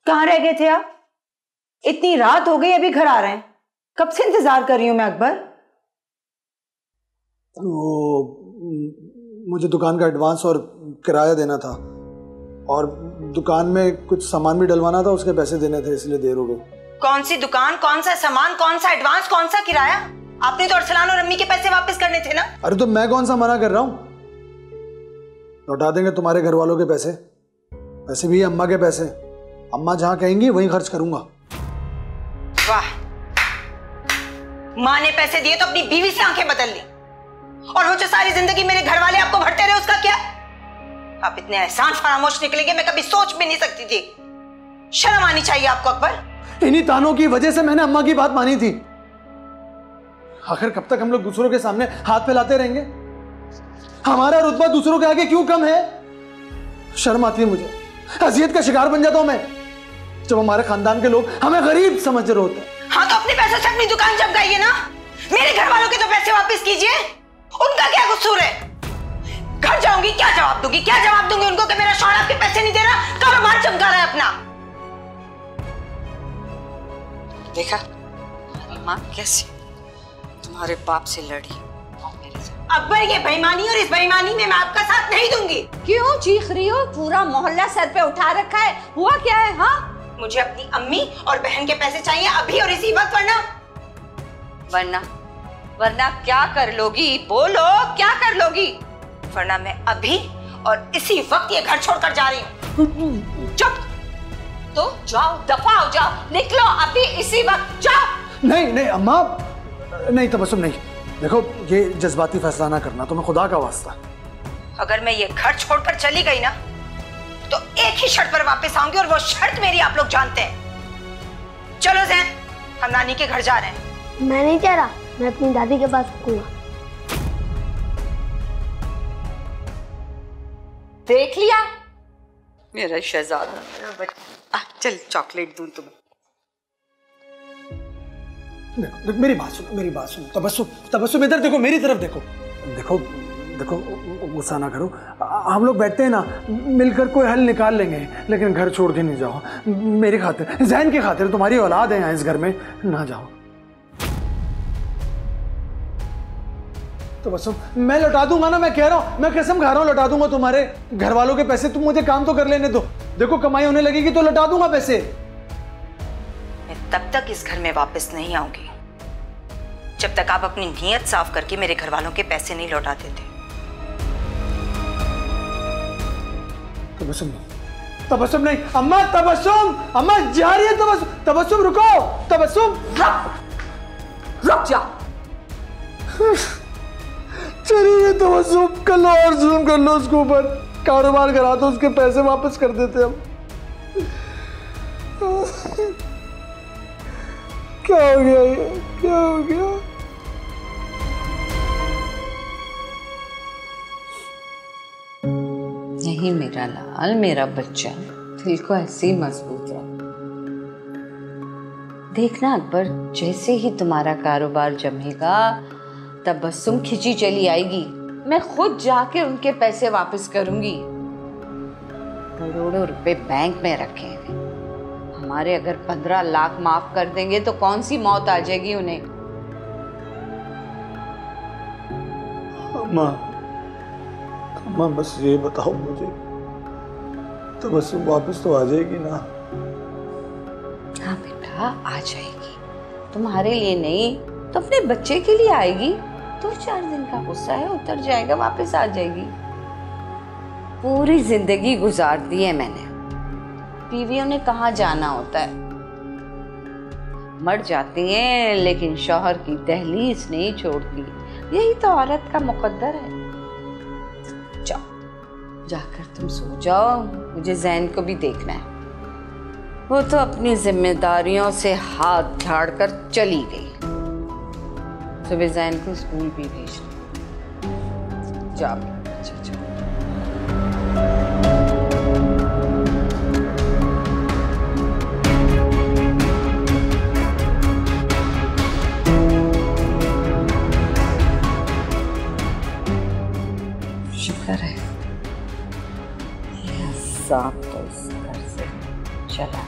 कहाँ रह गए थे आप? इतनी रात हो गई, अभी घर आ रहे हैं। कब से इंतजार कर रही हूं मैं अकबर। मुझे दुकान का एडवांस और किराया देना था, और दुकान में कुछ सामान भी डलवाना था, उसके पैसे देने थे, इसलिए देर हो गई। कौन सी दुकान, कौन सा सामान, कौन सा एडवांस, कौन सा किराया? आपने तो अरसलान और अम्मी के पैसे वापस करने थे ना। अरे तो मैं कौन सा मना कर रहा हूँ, लौटा देंगे तुम्हारे घर वालों के पैसे। पैसे भी अम्मा के पैसे, अम्मा जहाँ कहेंगी वहीं खर्च करूंगा। वाह, माँ ने पैसे दिए तो अपनी बीवी से आंखें बदल ली, और वो जो सारी जिंदगी मेरे घर वाले आपको भरते रहे उसका क्या? आप इतने एहसान फरामोश निकलेंगे मैं कभी सोच भी नहीं सकती थी। शर्म आनी चाहिए आपको अकबर। इन्हीं तानों की वजह से मैंने अम्मा की बात मानी थी। आखिर कब तक हम लोग दूसरों के सामने हाथ फैलाते रहेंगे? हमारा रुतबा दूसरों के आगे क्यों कम है? शर्म आती है मुझे, अजियत का शिकार बन जाता हूं मैं जब हमारे खानदान के लोग हमें गरीब समझ रहे होते हैं। हाँ तो अपने पैसों से अपनी दुकान चमकाइए ना। मेरे घर वालों के तो पैसे वापस कीजिए, उनका क्या कसूर है? घर जाऊंगी, क्या जवाब दूंगी, क्या जवाब दूंगी उनको कि मेरा शौहर आपके पैसे नहीं दे रहा, कारोबार चमका रहा है अपना। देखा माँ कैसी तुम्हारे बाप से लड़ी। अकबर, ये बेईमानी और इस बेईमानी में मैं आपका साथ नहीं दूंगी। क्यों चीख रही हो? पूरा मोहल्ला सर पे उठा रखा है, हुआ क्या है? हाँ, मुझे अपनी अम्मी और बहन के पैसे चाहिए अभी और इसी वक्त, वरना क्या कर लोगी? बोलो, क्या कर लोगी? वरना मैं अभी और इसी वक्त ये घर छोड़कर जा रही हूँ। चुप, तो जाओ, दफा हो जाओ, निकलो अभी इसी वक्त, जाओ। नहीं अम्मा, नहीं तबस्सुम, नहीं। देखो, ये जज्बाती फैसला ना करना, तुम्हें खुदा का वास्ता। अगर मैं ये घर छोड़कर चली गई ना तो एक ही शर्त पर वापस आऊंगी, और वो शर्त मेरी आप लोग जानते हैं। चलो ज़ैन, हम नानी के घर जा रहे हैं। मैं नहीं जा रहा, मैं अपनी दादी के पास रुकूंगा। देख लिया मेरा शहजादा। चल चॉकलेट दूं तुम्हें। देखो, मेरी बात सुनो तबस्सुम, इधर देखो, मेरी तरफ देखो। देखो गुस्सा ना करो, हम लोग बैठते हैं ना, मिलकर कोई हल निकाल लेंगे, लेकिन घर छोड़ के नहीं जाओ। मेरी खातिर, ज़ैन की खातिर, तुम्हारी औलाद है यहाँ इस घर में, ना जाओ। तबस्सुम, मैं लौटा दूंगा ना, मैं कह रहा हूँ, मैं कसम खा रहा हूँ, लौटा दूंगा तुम्हारे घर वालों के पैसे। तुम मुझे काम तो कर लेने दो, देखो कमाई होने लगेगी तो लौटा दूंगा पैसे। मैं तब तक इस घर में वापस नहीं आऊंगी जब तक आप अपनी नीयत साफ करके मेरे घर वालों के पैसे नहीं लौटा देते। तबस्सुम नहीं अम्मा, अम्मा जा रही है। तबस्सुम रुको, तबस्सुम रुक जा। चलिए तबस्सुम, कर लो और जुल्म कर लो उसके ऊपर, कारोबार करा दो, उसके पैसे वापस कर देते हम। क्या हो गया ये, क्या हो गया? नहीं मेरा लाल, मेरा बच्चा, दिल को ऐसे ही मजबूत रख। देखना अकबर, जैसे ही तुम्हारा कारोबार जमेगा तबस्सुम खिंची चली आएगी। मैं खुद जाके उनके पैसे वापस करूंगी। करोड़ों रुपए बैंक में रखे हैं हमारे, अगर 15 लाख माफ कर देंगे तो कौन सी मौत आ जाएगी उन्हें? अम्मा बस ये बताओ मुझे, तबस्सुम वापस तो आ जाएगी ना? हाँ बेटा, आ जाएगी। तुम्हारे लिए नहीं तो अपने बच्चे के लिए आएगी। 2-4 दिन का गुस्सा है, उतर जाएगा, वापस आ जाएगी। पूरी जिंदगी गुजार दी है मैंने। बीवियों ने कहाँ जाना होता है, मर जाती हैं लेकिन शौहर की दहलीज नहीं छोड़ती। यही तो औरत का मुकद्दर है। जाओ, जाकर तुम सो जाओ, मुझे ज़ैन को भी देखना है। वो तो अपनी जिम्मेदारियों से हाथ झाड़कर चली गई। सुबह ज़ैन को स्कूल भी भेजना। जाओ, अच्छा। शुक्र है ये अज़ाब तो इस घर से चला।